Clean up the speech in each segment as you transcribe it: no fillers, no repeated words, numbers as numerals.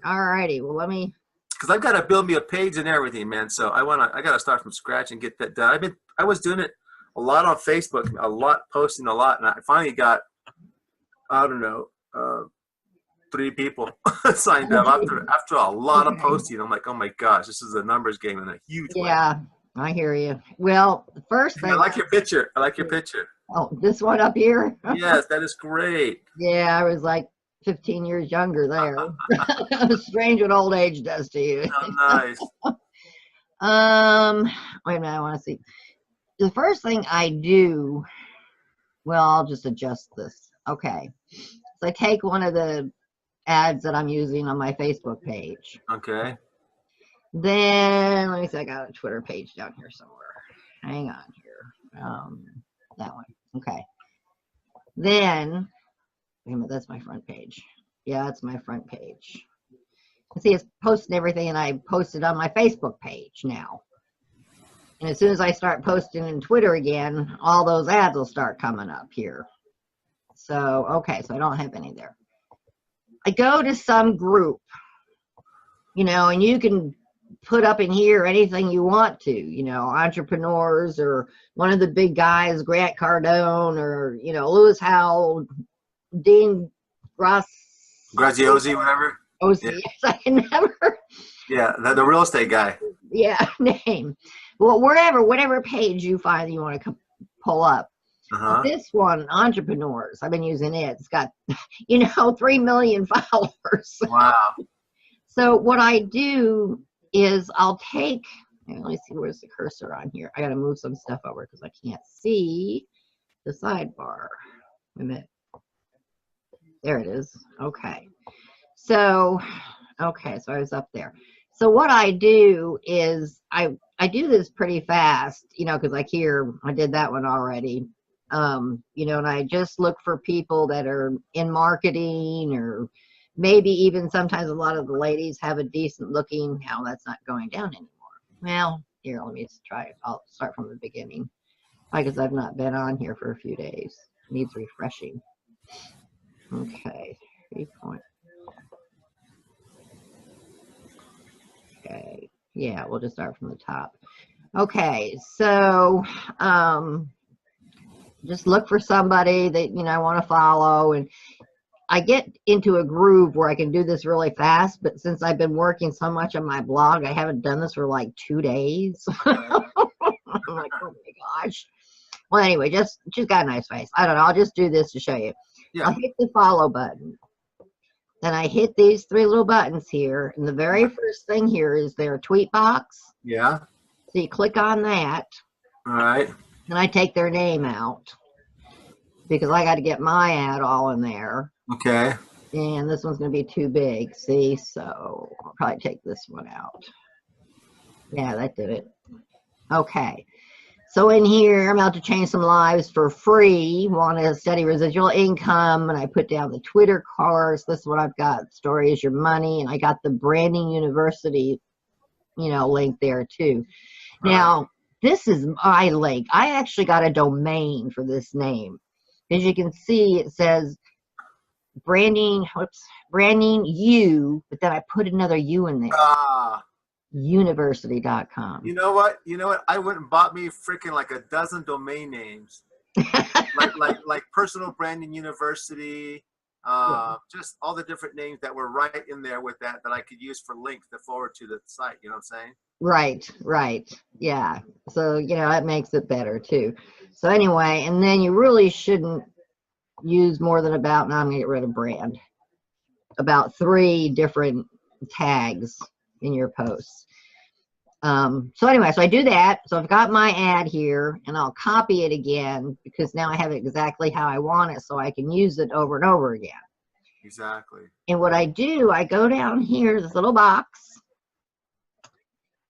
All righty. Well, let me. Because I've got to build me a page and everything, man. So I got to start from scratch and get that done. I was doing it a lot on Facebook, a lot, posting a lot, and I finally got, I don't know, 3 people signed up after a lot of posting. I'm like, oh my gosh, this is a numbers game in a huge way. Yeah, I hear you. Well, the first thing. I like your picture. I like your picture. Oh, this one up here? Yes, that is great. Yeah, I was like 15 years younger there. Strange what old age does to you. Oh, nice. Wait a minute, I want to see. The first thing I do, well, I'll just adjust this. Okay. So I take one of the ads that I'm using on my Facebook page. Okay. Then, let me see, I got a Twitter page down here somewhere. Hang on here. That one. Okay. Then, wait a minute, that's my front page. Yeah, that's my front page. See, it's posting everything, and I posted on my Facebook page now. And as soon as I start posting in Twitter again, all those ads will start coming up here. So, okay, so I don't have any there. I go to some group, and you can put up in here anything you want to, entrepreneurs or one of the big guys, Grant Cardone, or, Lewis Howell, Dean Graziosi, whatever. Oh, yeah. Yes, I can never. Yeah, the real estate guy. Yeah, name. Well, whatever page you find you want to pull up. This one, entrepreneurs, I've been using it. It's got, 3 million followers. Wow. So what I do is I'll take, let me see, where's the cursor on here? I got to move some stuff over because I can't see the sidebar. Wait a minute. There it is. Okay. So I was up there. So what I do is I do this pretty fast, because like here, I did that one already. And I just look for people that are in marketing, or maybe even sometimes a lot of the ladies have a decent looking, that's not going down anymore. Well, here, let me try it. I'll start from the beginning because I've not been on here for a few days. Needs refreshing. Okay, 3 point. Okay, yeah, we'll just start from the top. Okay, so just look for somebody that I want to follow, and I get into a groove where I can do this really fast, but since I've been working so much on my blog, I haven't done this for like 2 days. I'm like, oh my gosh. Well, anyway, she's got a nice face. I don't know, I'll just do this to show you. Yeah. I'll hit the follow button. Then I hit these 3 little buttons here, and the very first thing here is their tweet box. Yeah. So you click on that. All right. And I take their name out because I got to get my ad all in there. Okay. And this one's going to be too big, see? So I'll probably take this one out. Yeah, that did it. Okay. So in here, I'm about to change some lives for free. Want a steady residual income, and I put down the Twitter course. This is what I've got. Story is your money, and I got the Branding University, link there too. Right. Now, this is my link. I actually got a domain for this name. As you can see, it says branding U, but then I put another U in there. University.com. You know what? I went and bought me freaking like a dozen domain names, like Personal Branding University, just all the different names that were right in there with that I could use for links to forward to the site. You know what I'm saying? Right. Yeah. So that makes it better too. So anyway, and then you really shouldn't use more than now I'm gonna get rid of brand. About 3 different tags in your posts. So anyway, so I do that. So I've got my ad here, and I'll copy it again because now I have it exactly how I want it, so I can use it over and over again. Exactly. And what I do, I go down here, this little box,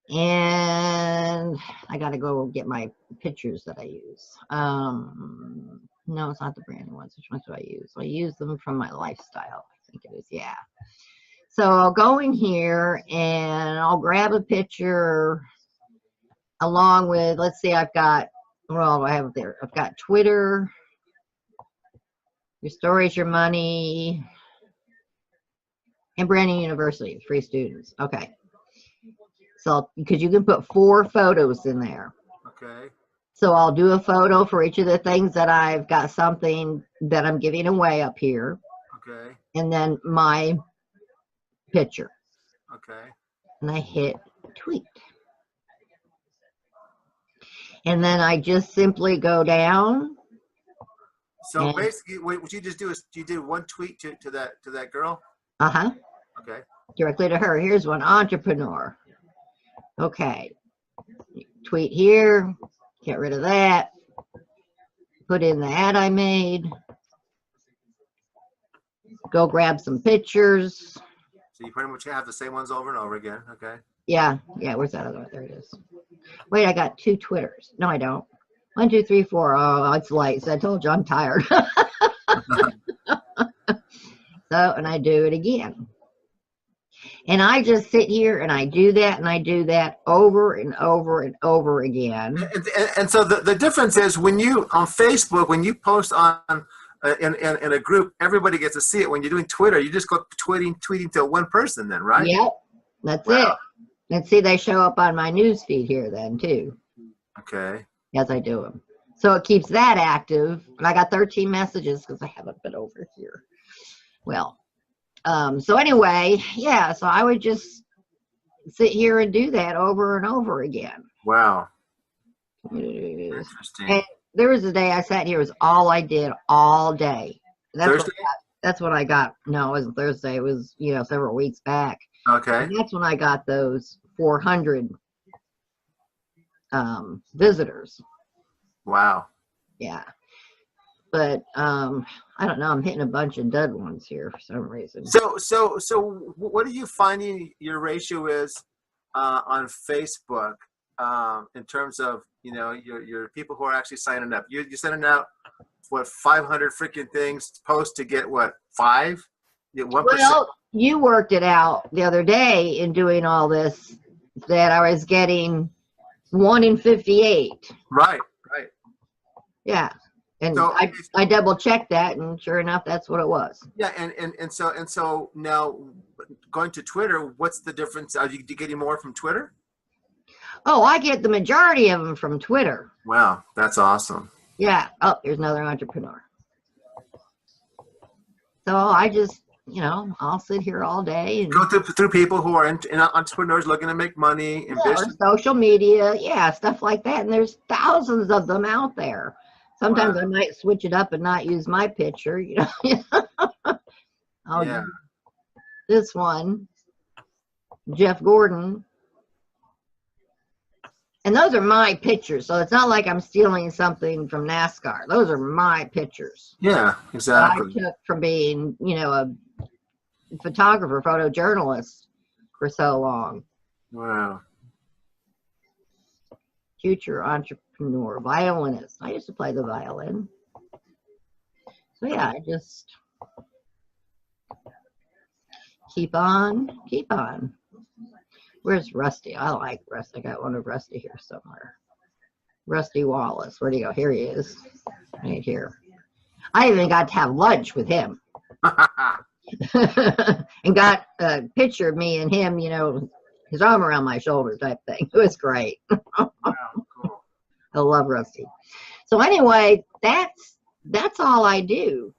and I got to go get my pictures that I use. No, it's not the branding ones. Which ones do I use? I use them from my lifestyle. I think it is, yeah. So I'll go in here and I'll grab a picture along with, let's see, I've got, what all do I have there? I've got Twitter, your story is your money, And Brandon University, free students. Okay. So, because you can put 4 photos in there. Okay. So I'll do a photo for each of the things that I've got something that I'm giving away up here. Okay. And then my picture. Okay. And I hit tweet. And then I just simply go down. So basically, what you just do is you did one tweet to that girl. Uh-huh. Okay. Directly to her. Here's one, entrepreneur. Okay. Tweet here. Get rid of that. Put in the ad I made. Go grab some pictures. So you pretty much have the same ones over and over again. Okay. Yeah. Where's that other one? There it is. Wait, I got 2 Twitters. No, I don't. 1, 2, 3, 4. Oh, it's late. So I told you I'm tired. So, and I do it again. And I just sit here and I do that and I do that over and over and over again. And so the difference is when you on Facebook, when you post on in a group, everybody gets to see it. When you're doing Twitter, you just go tweeting to one person then, right? Yep. That's it. And see, they show up on my news feed here then too. Okay. As I do them. So it keeps that active. And I got 13 messages because I haven't been over here. Well, so anyway, yeah, so I would just sit here and do that over and over again. Wow. Interesting. And there was a day I sat here, it was all I did all day. Thursday? That's when I got, no, it wasn't Thursday, it was, several weeks back. Okay. And that's when I got those 400 visitors. Wow. Yeah. But I don't know, I'm hitting a bunch of dud ones here for some reason. So what are you finding your ratio is on Facebook in terms of your people who are actually signing up? You're sending out what 500 freaking things post to get what 5? 1%? Well, you worked it out the other day in doing all this that I was getting 1 in 58. Right. Yeah. And So, I double checked that, and sure enough, that's what it was. Yeah, and so now going to Twitter, what's the difference? Are you getting more from Twitter? Oh, I get the majority of them from Twitter. Wow, that's awesome. Yeah. Oh, here's another entrepreneur. So I just, I'll sit here all day and go through people who are entrepreneurs looking to make money, ambition. Social media, stuff like that. And there's thousands of them out there. Sometimes I might switch it up and not use my picture, This one, Jeff Gordon. And those are my pictures. So it's not like I'm stealing something from NASCAR. Those are my pictures. Yeah, exactly. I took from being, a photographer, photojournalist for so long. Wow. Future entrepreneur, violinist. I used to play the violin. So yeah, I just keep on. Where's Rusty? I like Rusty. I got one of Rusty here somewhere. Rusty Wallace. Where'd he go? Here he is. Right here. I even got to have lunch with him. And got a picture of me and him, his arm around my shoulder type thing. It was great. Wow, cool. I love Rusty. So anyway, that's all I do.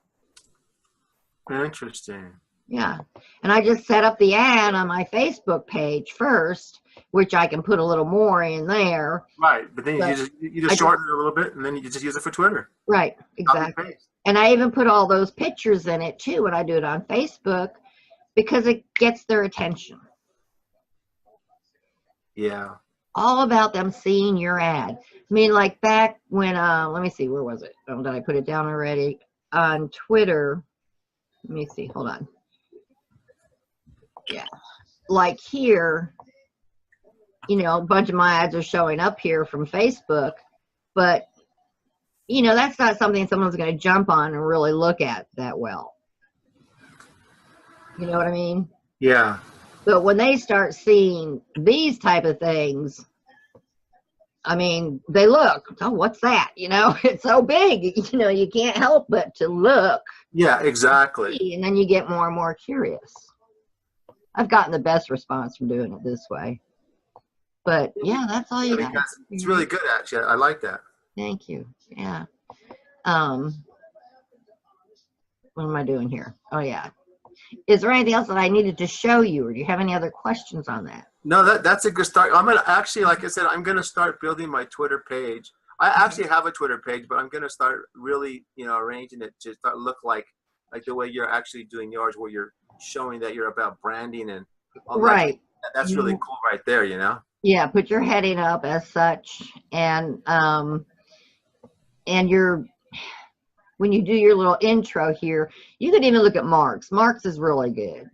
Interesting. Yeah. And I just set up the ad on my Facebook page first, which I can put a little more in there. Right. But then you just shorten it a little bit and then you just use it for Twitter. Right. Exactly. And I even put all those pictures in it too when I do it on Facebook because it gets their attention. Yeah. All about them seeing your ad. I mean, like back when, let me see, where was it? Oh, did I put it down already? On Twitter. Let me see, hold on. Yeah. Like here, a bunch of my ads are showing up here from Facebook, but, that's not something someone's going to jump on and really look at that well. You know what I mean? Yeah. But when they start seeing these type of things, I mean, they look, oh, what's that? It's so big, you can't help but to look. Yeah, exactly. And then you get more and more curious. I've gotten the best response from doing it this way. But yeah, that's all you got. Because it's really good, actually. I like that. Thank you. Yeah. What am I doing here? Oh yeah. Is there anything else that I needed to show you, or do you have any other questions on that? No, that's a good start. I'm gonna actually, like I said, I'm gonna start building my Twitter page. I actually have a Twitter page, but I'm gonna start really, arranging it to start look like the way you're actually doing yours, where you're showing that you're about branding and all Right. That's really cool, right there. Yeah, put your heading up as such, and when you do your little intro here, you could even look at Mark's. Mark's is really good.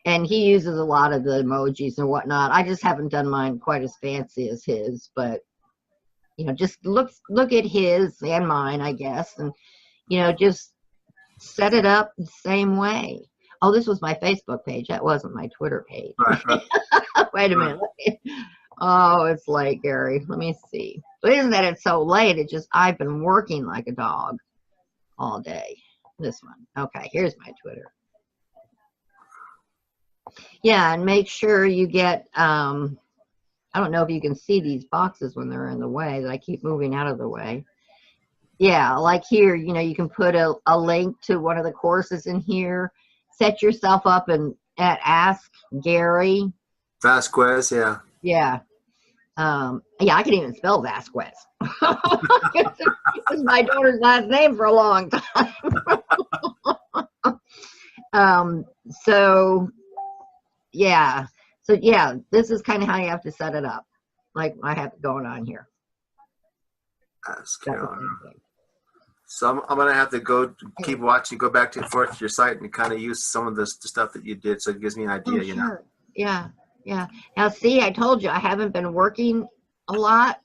And he uses a lot of the emojis and whatnot. I just haven't done mine quite as fancy as his, but just look at his and mine, I guess, and just set it up the same way. Oh, this was my Facebook page. That wasn't my Twitter page. Right. Wait a minute. Oh, it's late, Gary. Let me see. It isn't that it's so late. It's just I've been working like a dog all day. This one. Okay, here's my Twitter. Yeah, and make sure you get, I don't know if you can see these boxes when they're in the way, that I keep moving out of the way. Yeah, like here, you can put a link to one of the courses in here. Set yourself up at Ask Gary Vasquez, yeah. Yeah. Yeah, I can even spell Vasquez. It's my daughter's last name for a long time. So yeah, this is kind of how you have to set it up, like I have it going on here. So I'm gonna have to keep watching, go back and forth to your site and kind of use some of the stuff that you did, so it gives me an idea. Sure. Yeah. Now, see, I told you I haven't been working a lot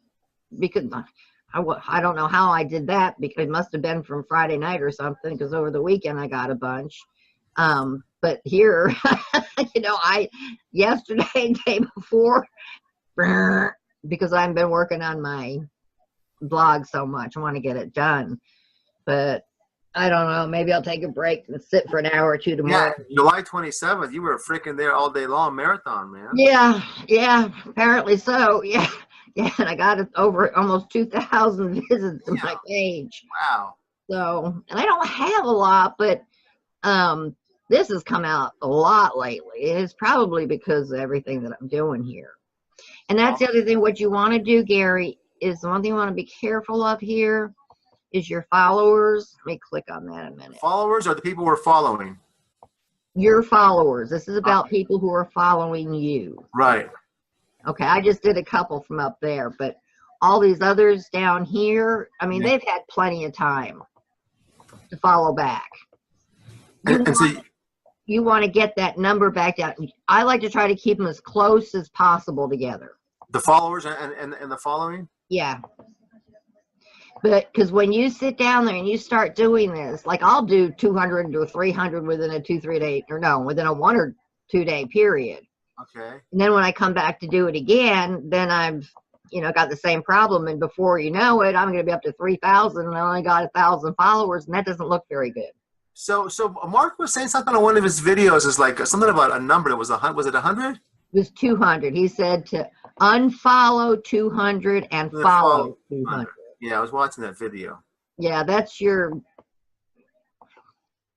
because I don't know how I did that, because it must have been from Friday night or something, because over the weekend I got a bunch. But here, yesterday, day before, because I've been working on my blog so much, I want to get it done. But I don't know, maybe I'll take a break and sit for an hour or two tomorrow. Yeah, July 27th, you were freaking there all day long, marathon, man. Yeah, apparently so. Yeah, and I got over almost 2,000 visits to my page. Wow. So, and I don't have a lot, but this has come out a lot lately. It's probably because of everything that I'm doing here. And that's the other thing. What you want to do, Gary, is the one thing you want to be careful of here is your followers. Let me click on that a minute. Followers are the people we're following. Your followers. This is about people who are following you. Right. Okay, I just did a couple from up there, but all these others down here, I mean, they've had plenty of time to follow back. You want to get that number back down. I like to try to keep them as close as possible together. The followers and the following? Yeah. But because when you sit down there and you start doing this, like I'll do 200 or 300 within a 2-3 day, or no, within a 1 or 2 day period. Okay. And then when I come back to do it again, then I've, got the same problem. And before you know it, I'm going to be up to 3,000 and I only got 1,000 followers, and that doesn't look very good. So Mark was saying something on one of his videos, is like something about a number. Was it 100? It was 200. He said to unfollow 200 and follow 200. Yeah, I was watching that video. Yeah, that's your,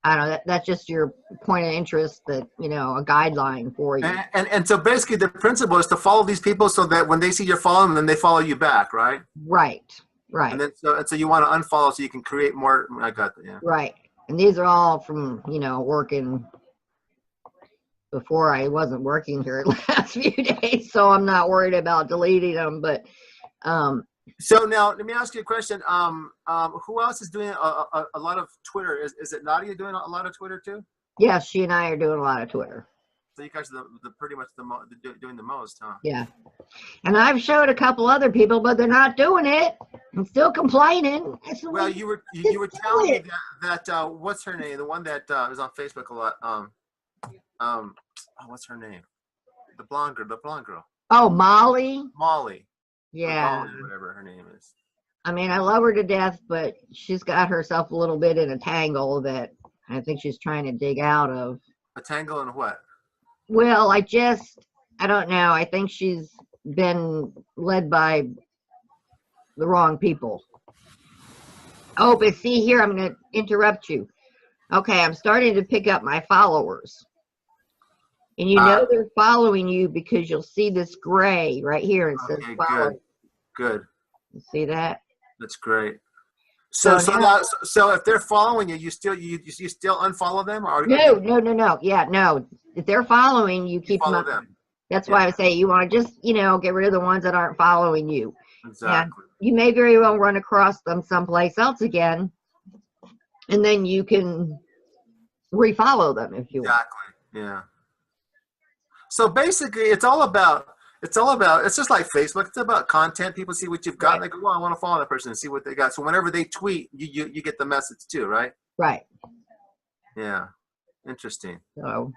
I don't know, that's just your point of interest, that, a guideline for you. And so basically the principle is to follow these people so that when they see you're following them, then they follow you back, right? Right. And then so you want to unfollow so you can create more. I got that, yeah. Right. And these are all from, working before I wasn't working here the last few days, so I'm not worried about deleting them, but so now let me ask you a question. Who else is doing a lot of Twitter? Is it Nadia doing a lot of Twitter too? Yeah, she and I are doing a lot of Twitter. So you guys are pretty much doing the most, huh? Yeah. And I've showed a couple other people, but they're not doing it. I'm still complaining. Well, you were telling me that what's her name? The one that is on Facebook a lot. What's her name? The blonde girl. Oh, Molly. Molly. Yeah. Molly, whatever her name is. I mean, I love her to death, but she's got herself a little bit in a tangle that I think she's trying to dig out of. A tangle in what? Well, I don't know. I think she's been led by the wrong people. Oh, but see here, I'm going to interrupt you. Okay, I'm starting to pick up my followers. And you know they're following you because you'll see this gray right here. It says follow. Good. You see that? That's great. So now, if they're following you, you still unfollow them, or no. Yeah, no. If they're following you, keep follow them. That's why I say you want to just, get rid of the ones that aren't following you. Exactly. And you may very well run across them someplace else again, and then you can refollow them if you want. Exactly. Yeah. So basically, it's just like Facebook. It's about content. People see what you've got, and they go, "Well, I want to follow that person and see what they got." So whenever they tweet, you get the message too, right? Right. Yeah. Interesting. So,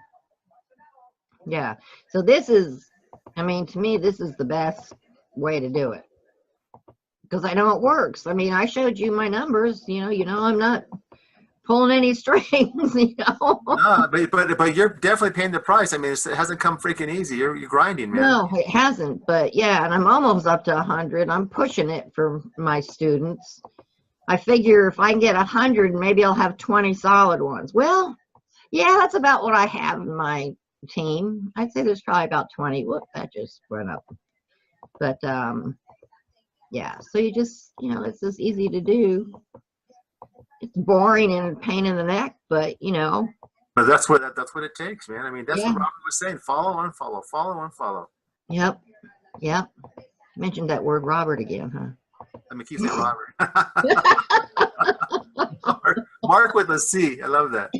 yeah. So this is, to me, this is the best way to do it because I know it works. I mean, I showed you my numbers. I'm not pulling any strings. No, but you're definitely paying the price. I mean, it hasn't come freaking easy. You're grinding, man. No, it hasn't. But yeah, and I'm almost up to 100. I'm pushing it for my students. I figure if I can get 100, maybe I'll have 20 solid ones. Well, yeah, that's about what I have in my team. I'd say there's probably about 20. Whoop, that just went up. But yeah, so you just, it's just easy to do. It's boring and a pain in the neck, but But that's what it takes, man. I mean, that's what Robert was saying. Follow, unfollow, follow, unfollow. Yep. Mentioned that word Robert again, huh? Let me keep saying Robert. Mark with a C. I love that.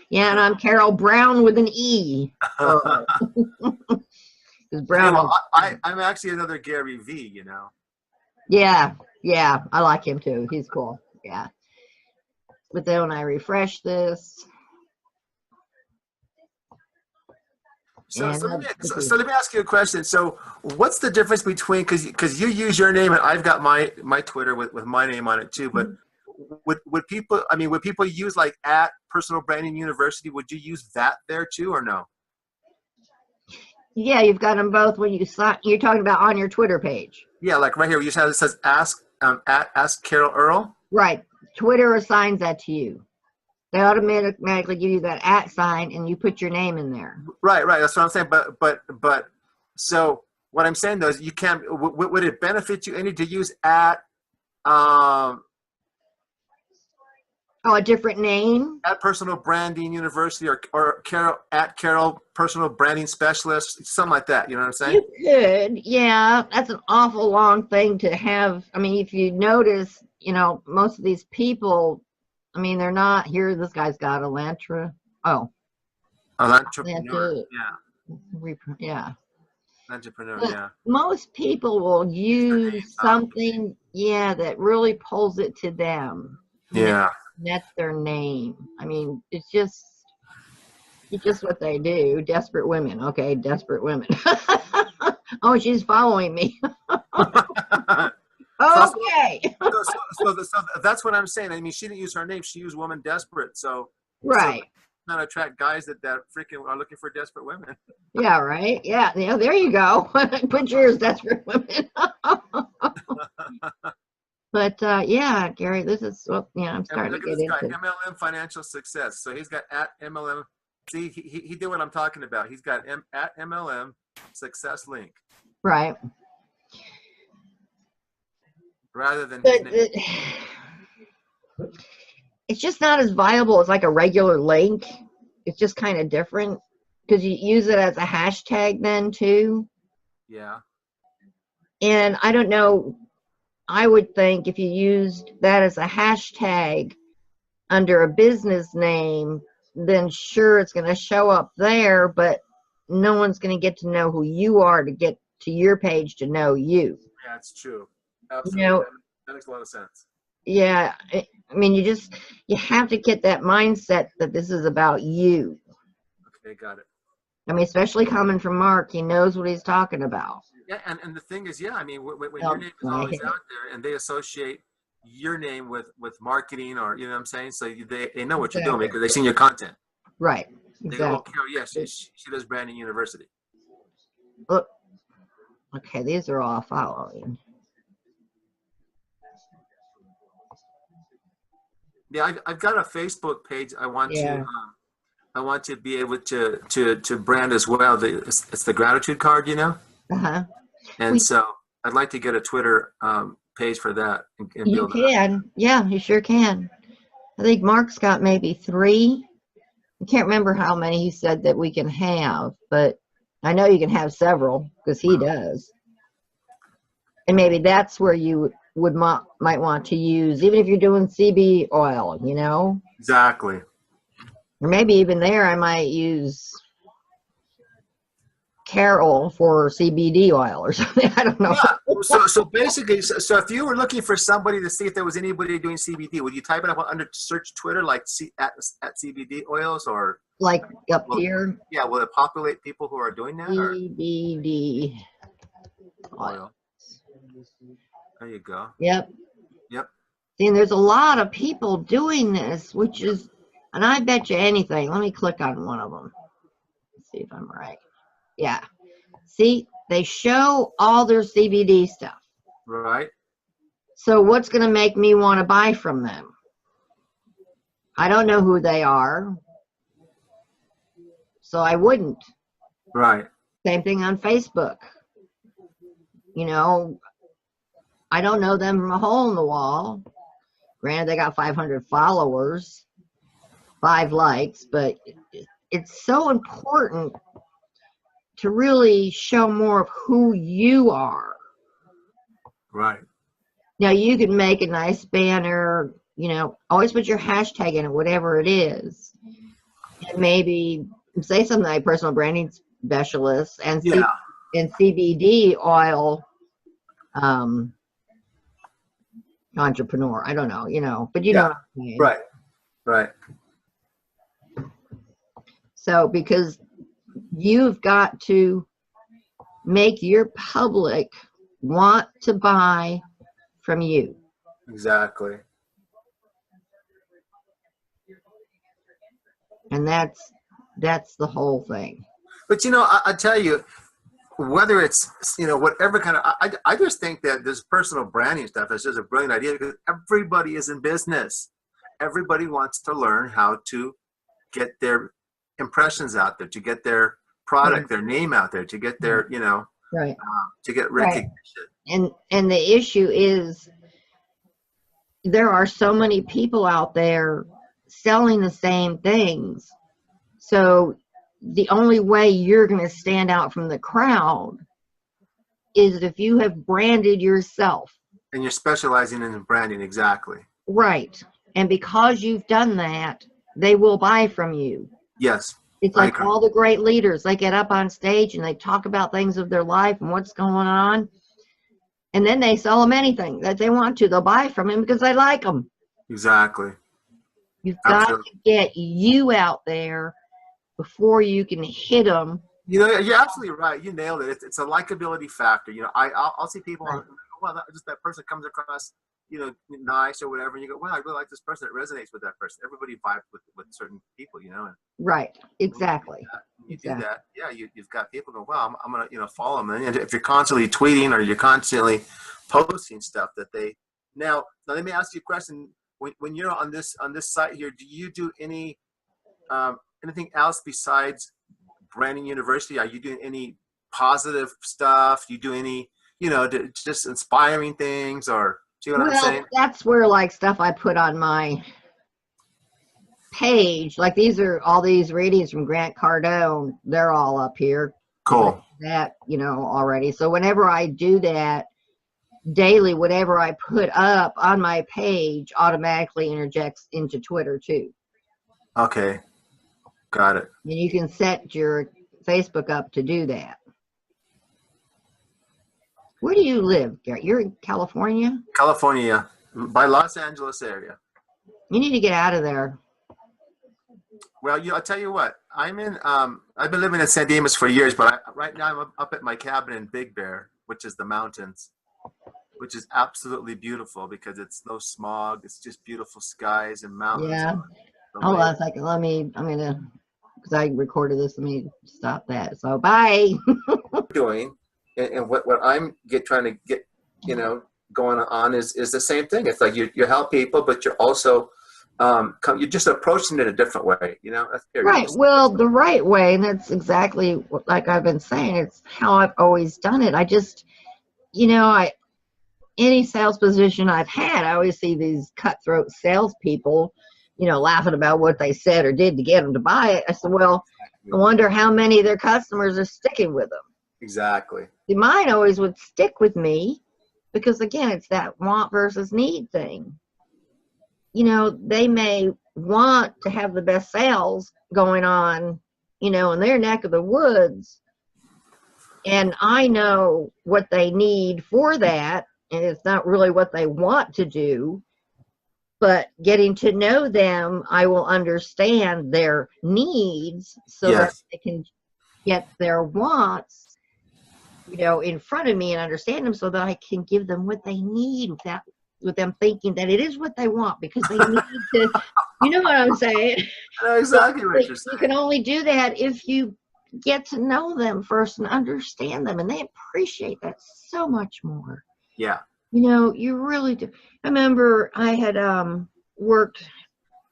Yeah, and I'm Carol Brown with an E. Brown. Well, I'm actually another Gary V. Yeah, I like him too. He's cool. Yeah. But then when I refresh this. So let me ask you a question. So what's the difference between, because you use your name and I've got my Twitter with my name on it too, but would people use like at Personal Branding University? Would you use that there too or no? Yeah, you've got them both when you sign. You're talking about on your Twitter page. Yeah, like right here, you just have it says ask Carol Earl. Right. Twitter assigns that to you. They automatically give you that @ sign, and you put your name in there. Right. That's what I'm saying. But so what I'm saying though is you can't. Would it benefit you any to use at? A different name? At Personal Branding University or Carol Personal Branding Specialist, something like that. You know what I'm saying? You could, yeah. That's an awful long thing to have. I mean, if you notice, most of these people, they're not here. This guy's got Elantra. Oh. Entrepreneur. Yeah. Entrepreneur, but yeah. Most people will use something, that really pulls it to them. Yeah. That's their name. It's just what they do. Desperate women. Okay, desperate women. Oh, she's following me. Okay. So that's what I'm saying. She didn't use her name. She used Woman Desperate. So right. Not attract guys that freaking are looking for desperate women. Yeah, right. Yeah, there you go. Put yours, desperate women. But yeah, Gary, this is I'm starting to get into. Look at this guy, MLM Financial Success. So he's got at MLM. See, he did what I'm talking about. He's got at MLM Success link. Right. Rather than it's just not as viable as like a regular link. It's just kind of different because you use it as a hashtag then too. Yeah. And I don't know. I would think if you used that as a hashtag under a business name, then sure, it's going to show up there, but no one's going to get to know who you are to get to your page to know you. Yeah, it's true. Absolutely. That makes a lot of sense. Yeah. You have to get that mindset that this is about you. Okay, got it. Especially coming from Mark, he knows what he's talking about. Yeah, and the thing is, when your name is always out there and they associate your name with marketing or, you know what I'm saying? So they know what you're doing because they've seen your content. Right. They go, oh, exactly. Carol, yes, she does Branding University. Look, okay, these are all following. Yeah, I've got a Facebook page. I want Yeah. to be able to brand as well. It's the gratitude card, you know, Uh-huh. and We, so I'd like to get a Twitter page for that and you build that. can. Yeah, you sure can. I think Mark's got maybe 3. I can't remember how many he said that we can have, but I know you can have several because he does. And maybe that's where you might want to use, even if you're doing CB oil, you know, Exactly. or maybe even there I might use Carol for CBD oil or something. I don't know. Yeah. So basically, so if you were looking for somebody to see if there was anybody doing CBD, would you type it up under search Twitter like at CBD oils or Like up will, here, yeah? Will it populate people who are doing that or CBD oil. oil? There you go. Yep. Yep. See, and there's a lot of people doing this, which is, and I bet you anything. Let me click on one of them. Let's see if I'm right. Yeah. See, they show all their CBD stuff. Right. So what's going to make me want to buy from them? I don't know who they are, so I wouldn't. Right. Same thing on Facebook. You know, I don't know them from a hole in the wall. Granted, they got 500 followers, 5 likes, but it's so important to really show more of who you are. Right. Now, you can make a nice banner, you know, always put your hashtag in it, whatever it is. And maybe say something like personal branding specialist and Yeah. CBD oil entrepreneur. I don't know, you know, but you know what I'm saying. Right. Right. So, because you've got to make your public want to buy from you. Exactly. And that's the whole thing. But you know, I tell you, whether it's, you know, whatever kind of, I just think that this personal branding stuff is just a brilliant idea because everybody is in business. Everybody wants to learn how to get their impressions out there, to get their product, their name out there, to get their, you know, Right. to get recognition. And the issue is there are so many people out there selling the same things. So the only way you're going to stand out from the crowd is if you have branded yourself. And you're specializing in branding, exactly. Right. And because you've done that, they will buy from you. Yes. It's like all the great leaders, they get up on stage and they talk about things of their life and what's going on. And then they sell them anything that they want to. They'll buy from them because they like them. Exactly. You've got to get you out there before you can hit them. You know, you're absolutely right. You nailed it. It's a likability factor. You know, I'll see people, Right. well, just that person comes across, you know, nice or whatever, and you go, well, I really like this person. It resonates with that person. Everybody vibes with certain people, you know. And Right. Exactly. you do that, yeah, you've got people go, well, I'm gonna, you know, follow them. And if you're constantly tweeting or you're constantly posting stuff that they now let me ask you a question. When you're on this site here, do you do any anything else besides Branding University? Are you doing any positive stuff? You do any, you know, just inspiring things, or see what I'm saying? That's where like stuff I put on my page, like these are all these readings from Grant Cardone. They're all up here. Cool. That, you know, already. So whenever I do that daily, whatever I put up on my page automatically interjects into Twitter too. Okay. Got it. And you can set your Facebook up to do that. Where do you live, Garrett? You're in California? California, by Los Angeles area. You need to get out of there. Well, you know, I'll tell you what. I'm in. I've been living in San Dimas for years, but right now I'm up at my cabin in Big Bear, which is the mountains, which is absolutely beautiful because it's no smog. It's just beautiful skies and mountains. Yeah. Hold on a second. I'm going to because I recorded this. Let me stop that. So bye. Doing and what I'm trying to get, going on is the same thing. It's like you help people, but you're also you're just approaching it a different way. That's Right. Well, the right way, and that's exactly what, like I've been saying, it's how I've always done it. I just, any sales position I've had, I always see these cutthroat salespeople, laughing about what they said or did to get them to buy it. I said, well, I wonder how many of their customers are sticking with them. Exactly. Mine always would stick with me because, again, it's that want versus need thing. They may want to have the best sales going on, in their neck of the woods. And I know what they need for that. And it's not really what they want to do. But getting to know them, I will understand their needs so that they can get their wants, in front of me and understand them so that I can give them what they need with them thinking that it is what they want because they need to, you know what I'm saying? I know exactly what you're saying. You can only do that if you get to know them first and understand them, and they appreciate that so much more. Yeah. You really do. I remember I had worked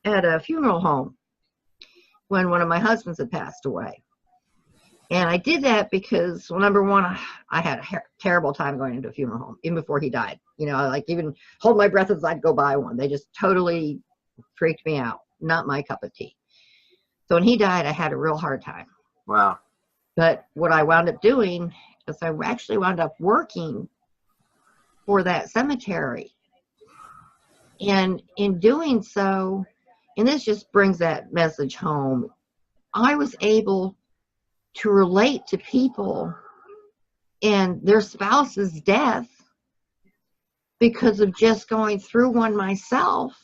at a funeral home when one of my husbands had passed away. And I did that because, well, number one, I had a terrible time going into a funeral home, even before he died. Like even hold my breath as I'd go by one. They just totally freaked me out. Not my cup of tea. So when he died, I had a real hard time. Wow. But what I wound up doing is I actually wound up working for that cemetery. And in doing so, and this just brings that message home, I was able to relate to people and their spouse's death because of just going through one myself.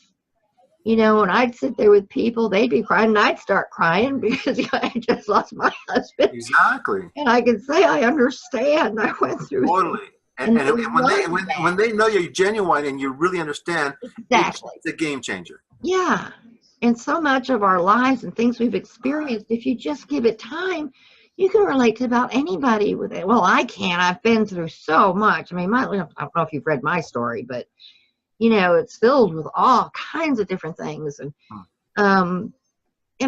And I'd sit there with people, they'd be crying, and I'd start crying because I just lost my husband. Exactly. And I could say, I understand. I went through totally. And when they know you're genuine and you really understand, exactly, it's a game changer. Yeah. And so much of our lives and things we've experienced, if you just give it time, you can relate to about anybody with it. Well, I can. I've been through so much. I mean, I don't know if you've read my story, but, it's filled with all kinds of different things. And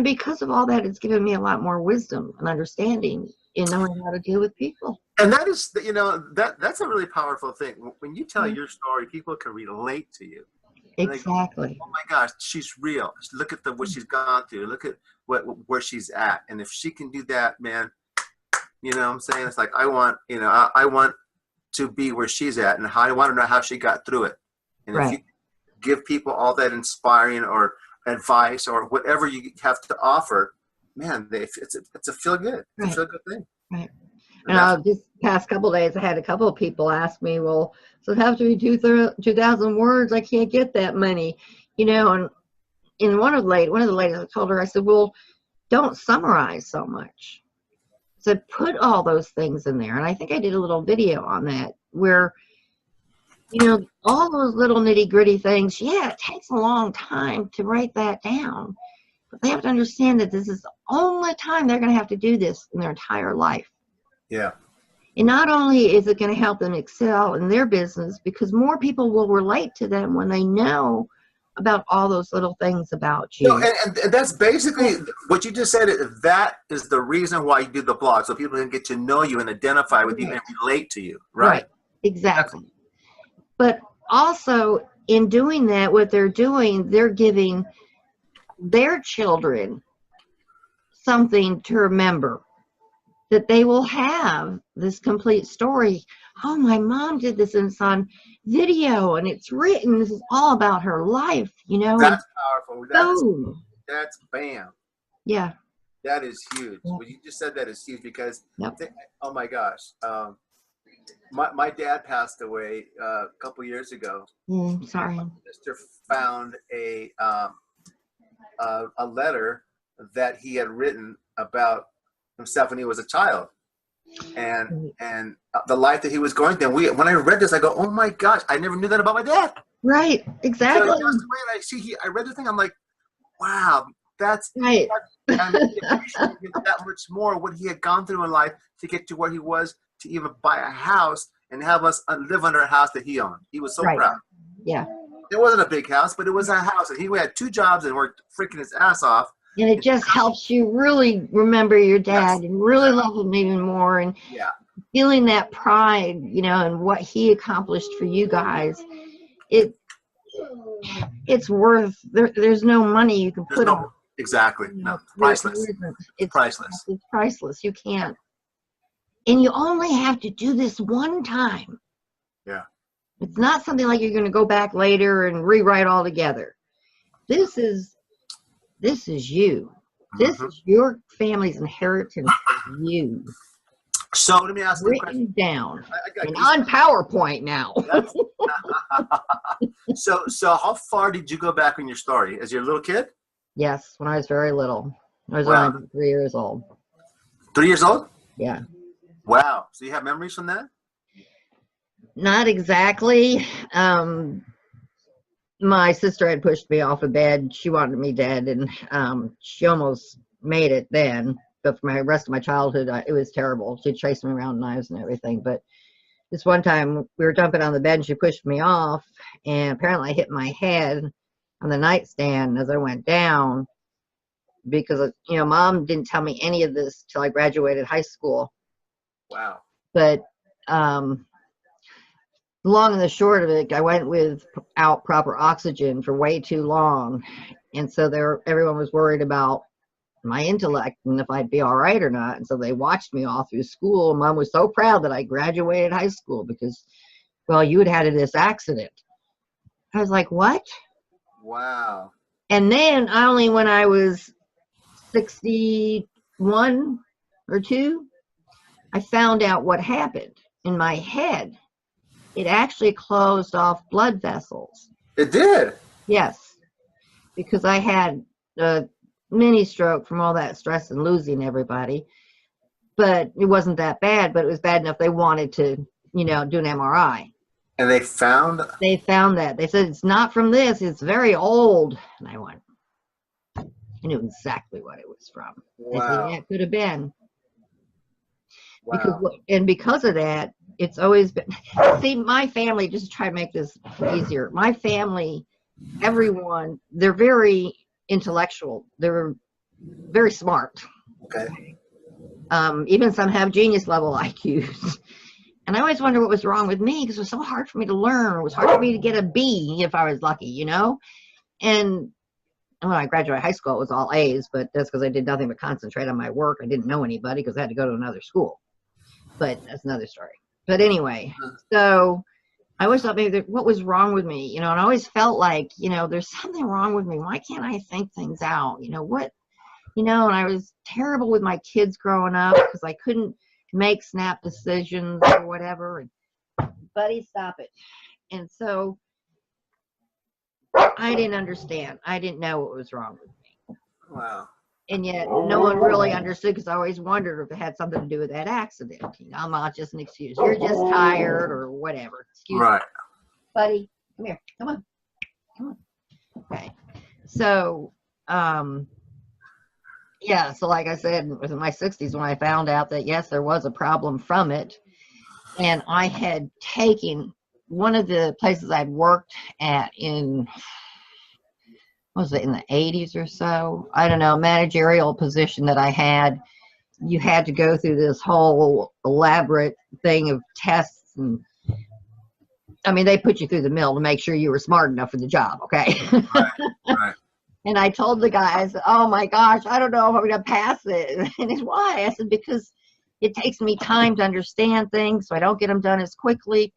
because of all that, it's given me a lot more wisdom and understanding in knowing how to deal with people. And that is, that's a really powerful thing. When you tell your story, people can relate to you. Exactly. Like, oh my gosh, she's real. Look at what she's gone through. Look at where she's at. And if she can do that, man, what I'm saying? It's like, I want to be where she's at, and I want to know how she got through it. And if you give people all that inspiring or advice or whatever you have to offer, man, it's a feel good. It's a feel good thing. Right. And this past couple of days, I had a couple of people ask me, well, so it have to be 2,000 words? I can't get that many, and in one of the ladies, I told her, I said, well, don't summarize so much. So put all those things in there. And I think I did a little video on that where, all those little nitty gritty things, it takes a long time to write that down. But they have to understand that this is the only time they're going to have to do this in their entire life. Yeah. And not only is it going to help them excel in their business, because more people will relate to them when they know about all those little things about you. And that's basically what you just said. That is the reason why you do the blog, so people can get to know you and identify with you and relate to you. Right. Exactly. But also in doing that, what they're doing, they're giving their children something to remember, that they will have this complete story. Oh, my mom did this, and it's on video, and it's written. This is all about her life, That's powerful. Boom. That's bam. Yeah. That is huge. Yep. What you just said, that is huge because, Yep. Oh my gosh. My dad passed away a couple years ago. Sorry. My sister found a letter that he had written about himself when he was a child, and the life that he was going through. When I read this, I go, "Oh my gosh! I never knew that about my dad." Right. Exactly. So just the way I read the thing, I'm like, "Wow, That's Right. I mean, he appreciated that much more what he had gone through in life to get to where he was, to even buy a house and have us live under a house that he owned. He was so Right. proud. Yeah. It wasn't a big house, but it was a house, and he had 2 jobs and worked freaking his ass off. And it just helps you really remember your dad Yes. and really love him even more, and Yeah. feeling that pride, you know, and what he accomplished for you guys. It's worth, there's no money you can There's put no, on. exactly. You No, know, priceless. there isn't. It's priceless. It's priceless. You can't. And you only have to do this one time. Yeah. It's not something like you're going to go back later and rewrite all together. This is you. This is your family's inheritance for you. So let me ask you a question. Written down. I And got on PowerPoint now. so how far did you go back in your story? As your little kid? Yes, when I was very little. I was Wow. only about 3 years old. 3 years old? Yeah. Wow. So you have memories from that? Not exactly. My sister had pushed me off of bed. She wanted me dead, and she almost made it then. But for my rest of my childhood, it was terrible. She chased me around, knives and everything. But this one time, we were jumping on the bed, and she pushed me off, and apparently I hit my head on the nightstand as I went down, because, you know, Mom didn't tell me any of this till I graduated high school. Wow. But long and the short of it, I went without proper oxygen for way too long, and so everyone was worried about my intellect and if I'd be all right or not. And so they watched me all through school. Mom was so proud that I graduated high school because, well, you had this accident. I was like, what? Wow. And then when I was 61 or 2, I found out what happened in my head. It actually closed off blood vessels. It did? Yes, because I had a mini stroke from all that stress and losing everybody. But it wasn't that bad, but it was bad enough they wanted to, you know, do an MRI. And they found? They found that. They said, it's not from this, it's very old. And I went, I knew exactly what it was from. Wow. I said, yeah, it could have been. Wow. Because of that, it's always been, see, my family, just to try to make this easier, my family, everyone, they're very intellectual. They're very smart. Okay. Even some have genius level IQs. And I always wonder what was wrong with me, because it was so hard for me to learn. It was hard for me to get a B if I was lucky, you know? And when I graduated high school, it was all A's, but that's because I did nothing but concentrate on my work. I didn't know anybody because I had to go to another school. But that's another story. But anyway, so I always thought maybe what was wrong with me, you know, and I always felt like, you know, there's something wrong with me. Why can't I think things out? You know, what, you know, and I was terrible with my kids growing up because I couldn't make snap decisions or whatever. And, buddy, stop it. And so I didn't understand. I didn't know what was wrong with me. Wow. And yet no one really understood, because I always wondered if it had something to do with that accident. You know, I'm not just an excuse. You're just tired or whatever. Excuse Right. me. Buddy, come here. Come on. Come on. Okay. So, yeah, so like I said, it was in my 60s when I found out that, yes, there was a problem from it. And I had taken one of the places I'd worked at in, what was it, in the 80s or so? I don't know, managerial position that I had. You had to go through this whole elaborate thing of tests. And I mean, they put you through the mill to make sure you were smart enough for the job, okay? Right. And I told the guys, oh my gosh, I don't know if I'm going to pass it. And it's why? I said, because it takes me time to understand things, so I don't get them done as quickly.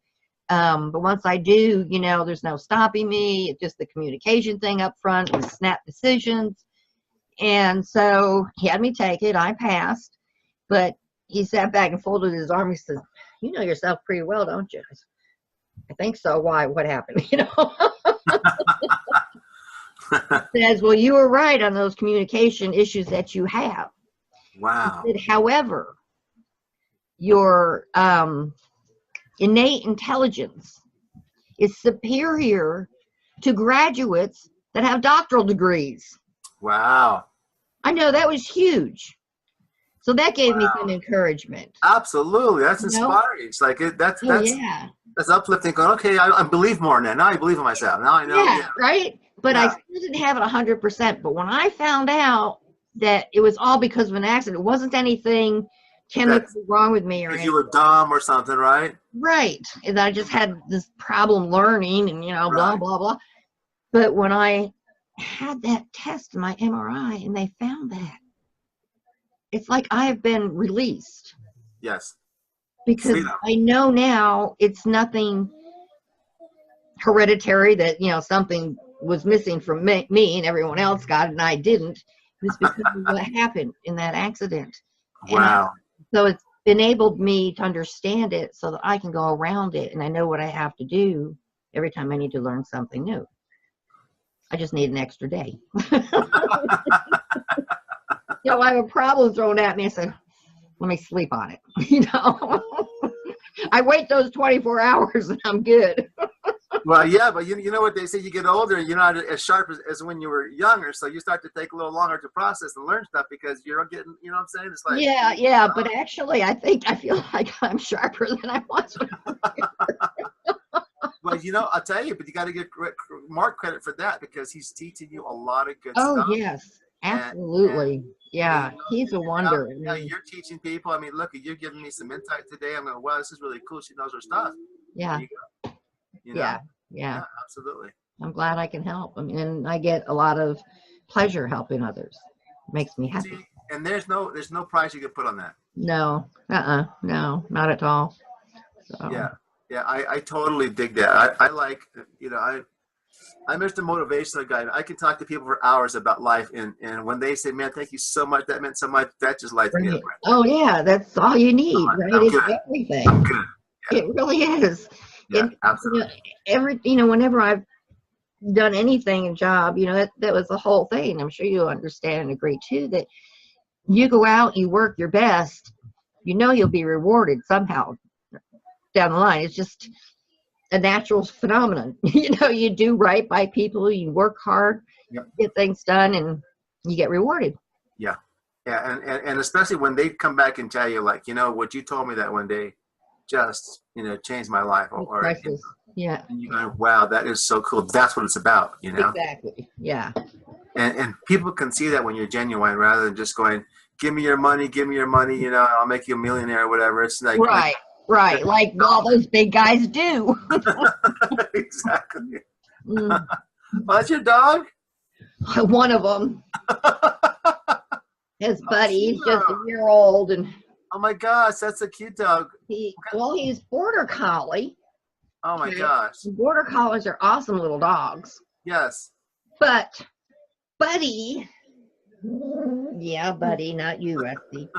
But once I do, you know, there's no stopping me. It's just the communication thing up front and snap decisions. And so he had me take it. I passed. But he sat back and folded his arms. He says, you know yourself pretty well, don't you? I said, I think so. Why? What happened? You know? Says, well, you were right on those communication issues that you have. Wow. He said, however, your innate intelligence is superior to graduates that have doctoral degrees. Wow. I know that was huge. So that gave me some Wow. encouragement. Absolutely. That's You know? inspiring. It's like Oh yeah. that's uplifting. Going, okay, I believe more now. Now I believe in myself. Now I know. Yeah, Yeah. right. But I Yeah. still didn't have it 100%. But when I found out that it was all because of an accident, it wasn't anything That's chemically wrong with me or because you anything. were dumb or something, right? Right. And I just had this problem learning and, blah, Right. blah, blah. But when I had that test in my MRI and they found that, it's like I have been released Yes. because Freedom. I know now it's nothing hereditary that, something was missing from me and everyone else got it and I didn't. It was because of what happened in that accident. And Wow. so it's enabled me to understand it so that I can go around it and I know what I have to do every time I need to learn something new. I just need an extra day. I have a problem thrown at me. I said, let me sleep on it. I wait those 24 hours and I'm good. Well, yeah, but you know what they say, you get older, you're not as sharp as when you were younger, so you start to take a little longer to process and learn stuff because you're getting, you know what I'm saying? It's like, Yeah, but actually I feel like I'm sharper than I was. well, I'll tell you, but you got to give Mark credit for that because he's teaching you a lot of good Oh stuff. yes, And absolutely. Yeah, he's a wonder. now you're teaching people. I mean, look, you're giving me some insight today. I'm going, wow, this is really cool. She knows her stuff. Yeah, There you go. yeah. Absolutely. I'm glad I can help. I mean, and I get a lot of pleasure helping others. It makes me happy. See, and there's no price you can put on that. No, no, not at all. So. Yeah, I totally dig that. I like, I'm just a motivational guy. I can talk to people for hours about life, and when they say, "Man, thank you so much," that meant so much. That just lights me up. Oh yeah, that's all you need, right? I'm It's good. everything. I'm good. Yeah. It really is. Yeah, And absolutely. whenever I've done anything in job, that was the whole thing. I'm sure you'll understand and agree too that you go out, you work your best, you'll be rewarded somehow down the line. It's just a natural phenomenon. You do right by people, you work hard, Yep. get things done, and you get rewarded. Yeah, and especially when they come back and tell you, like, what you told me that one day, just changed my life. Or Yeah. and you go, wow, that is so cool. That's what it's about. Exactly. Yeah. And people can see that when you're genuine, rather than just going, give me your money, I'll make you a millionaire or whatever. It's like, right, like all those big guys do. Exactly. Well, that's your dog? One of them, his buddy, he's just a year old, and oh my gosh, that's a cute dog. he's border collie. Oh my gosh. Border collies are awesome little dogs. Yes. But Buddy, Buddy, not you, Rusty.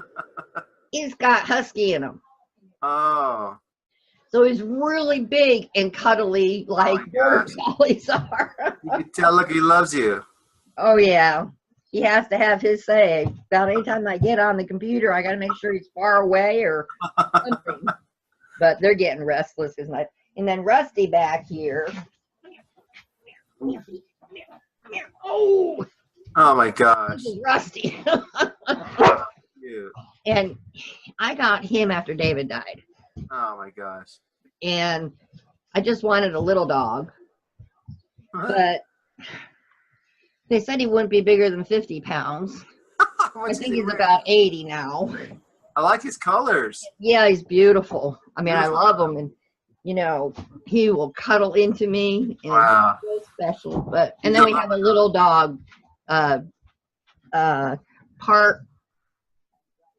He's got husky in him. Oh. So he's really big and cuddly, like border collies are. You can tell, look, he loves you. Oh yeah. He has to have his say. About any time I get on the computer, I got to make sure he's far away or something. But they're getting restless. And then Rusty back here. Oh my gosh. Rusty. And I got him after David died. Oh my gosh. And I just wanted a little dog. But they said he wouldn't be bigger than 50 pounds. I think he's about 80 now. I like his colors. Yeah, he's beautiful. I mean, I love him. And, he will cuddle into me. And wow. It's so special. And then we have a little dog, part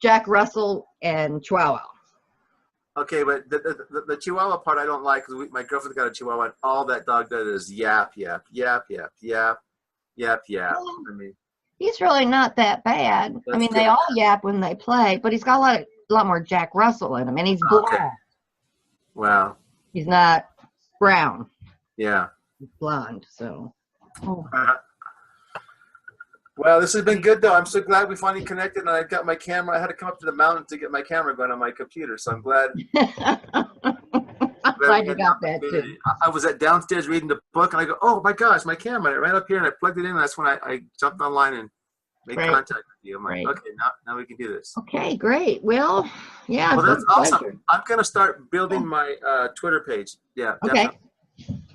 Jack Russell and Chihuahua. Okay, but the Chihuahua part I don't like because my girlfriend got a Chihuahua and all that dog does is yap, yap, yap, yap, yap, yap, yap. I mean, he's really not that bad. I mean, they all yap when they play, but he's got a lot more Jack Russell in him, and he's blonde. Wow. He's not brown. Yeah. He's blonde, so. Oh. Well, this has been good, though. I'm so glad we finally connected, and I got my camera. I had to come up to the mountain to get my camera going on my computer, so I'm glad. I'm glad you got that, too. I was downstairs reading the book, and I go, oh, my gosh, my camera. I ran up here, and I plugged it in, and that's when I jumped online and make Right. contact with you. I'm like, Right. okay, now we can do this. Okay, great. Well, yeah. Well, it's that's been a awesome. pleasure. I'm gonna start building my Twitter page. Yeah, Okay. definitely.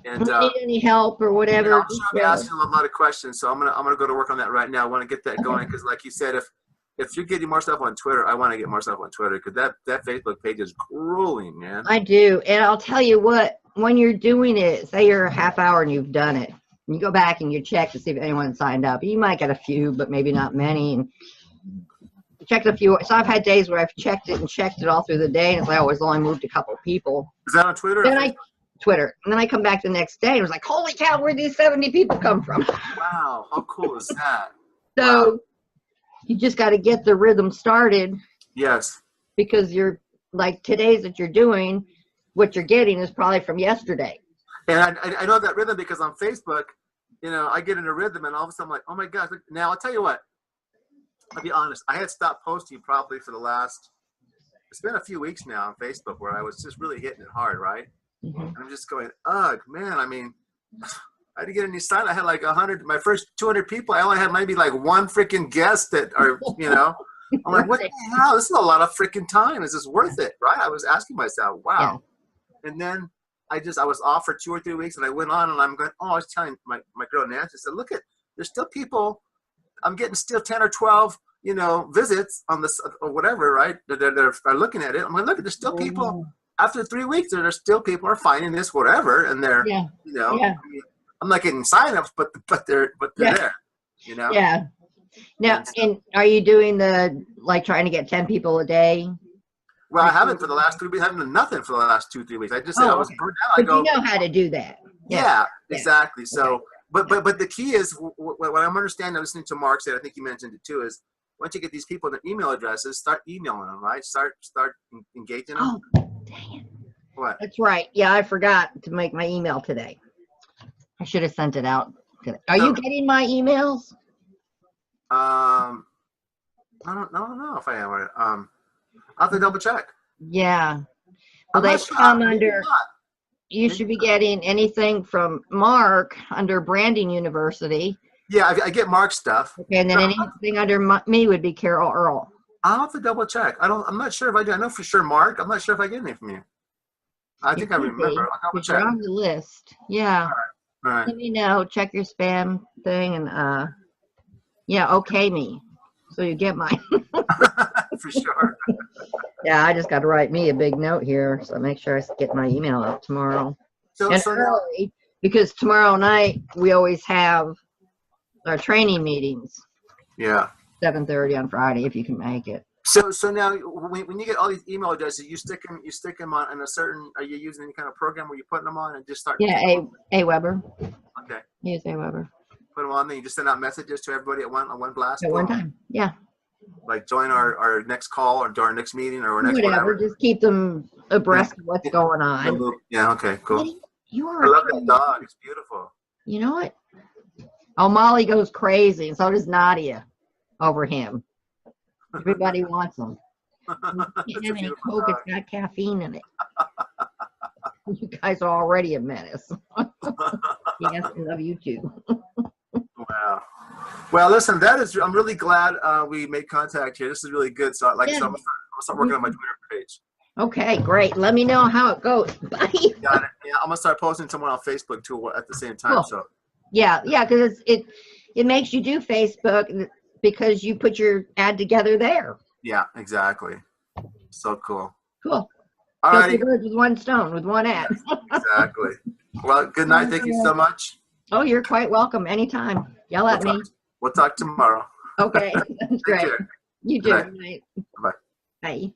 And If you need any help or you know, whatever, I'm sure I'll be asking a lot of questions, so I'm gonna go to work on that right now. I want to get that going because, like you said, if you're getting more stuff on Twitter, I want to get more stuff on Twitter because that Facebook page is grueling, man. I do. And I'll tell you what, when you're doing it, say you're a half hour and you've done it, and you go back and you check to see if anyone signed up. You might get a few, but maybe not many. And checked a few. So I've had days where I've checked it all through the day, and it's like, oh, it's only moved a couple people. Is that on Twitter? Then Twitter. And then I come back the next day and it was like, holy cow, where'd these 70 people come from? Wow, how cool is that? So Wow. you just got to get the rhythm started, Yes. because you're like today's that you're doing, what you're getting is probably from yesterday. And I know that rhythm because on Facebook, you know, I get in a rhythm and all of a sudden I'm like, oh my gosh. Now I'll tell you what, I'll be honest. I had stopped posting probably for the last, it's been a few weeks now on Facebook where I was just really hitting it hard, right? Mm-hmm. And I'm just going, ugh, man, I mean, I didn't get any sign. I had like 100, my first 200 people. I only had maybe like one freaking guest that are, you know, I'm like, what the hell? This is a lot of freaking time. Is this worth it? Right? I was asking myself, wow. Yeah. And then I was off for 2 or 3 weeks and I went on and I'm going, oh, I was telling my girl Nancy, I said, look there's still people, I'm getting still 10 or 12, you know, visits on this or whatever, right? They're looking at it. I'm like, look, there's still people. After 3 weeks, there's still people are finding this, whatever, and they're, you know, I mean, I'm not getting signups, but they're there, you know. Yeah. Now, and are you doing trying to get 10 people a day? Well, I haven't for the last 3 weeks. I haven't done nothing for the last 2-3 weeks. I just said I was burned out. But you know how to do that. Yeah, exactly. So, but the key is what I'm understanding, listening to Mark said, I think you mentioned it too, is once you get these people their email addresses, start emailing them, right? Start engaging them. Oh, dang it. What? That's right. Yeah, I forgot to make my email today. I should have sent it out today. Are you getting my emails? I don't know if I am. I'll have to double check. Yeah. Well, they come under. You should be getting anything from Mark under Branding University. Yeah, I get Mark's stuff. Okay, and then anything under me would be Carol Earl. I'll have to double check. I'm not sure if I do. I know for sure Mark. I'm not sure if I get anything from you. I think I remember. I'll double check. You're on the list. Yeah. All right. Let me know. Check your spam thing and okay me, so you get mine. For sure. Yeah, I just got to write me a big note here, so make sure I get my email out tomorrow. So early, because tomorrow night we always have our training meetings. Yeah. 7:30 on Friday, if you can make it. So now, when you get all these email addresses, you stick them on a certain. Are you using any kind of program where you putting them on and just start? Yeah, Aweber. Okay. Use Aweber. Put them on, then you just send out messages to everybody at one blast. At one time. Yeah. Like join our next call or our next meeting or our next whatever. Just keep them abreast of what's going on. Yeah. Okay. Cool. I love that dog. It's beautiful. You know what? Oh, Molly goes crazy, and so does Nadia over him. Everybody wants them. You can't have any Coke. Dog. It's got caffeine in it. You guys are already a menace. Yes, I love you too. Wow. Well, listen, I'm really glad we made contact here. This is really good. So, so I'm gonna start working on my Twitter page. Okay, great. Let me know how it goes. Bye. Got it. Yeah, I'm gonna start posting someone on Facebook too at the same time. Cool. So. Yeah, because it makes you do Facebook because you put your ad together there. Yeah, exactly. So cool. Cool. All right. 2 birds with one stone, with one ad. Exactly. Well, good night. Thank you so much. Oh, you're quite welcome. Anytime. Yell at me. We'll talk tomorrow. Okay. That's great. Care. You too. Good night. Bye. Bye.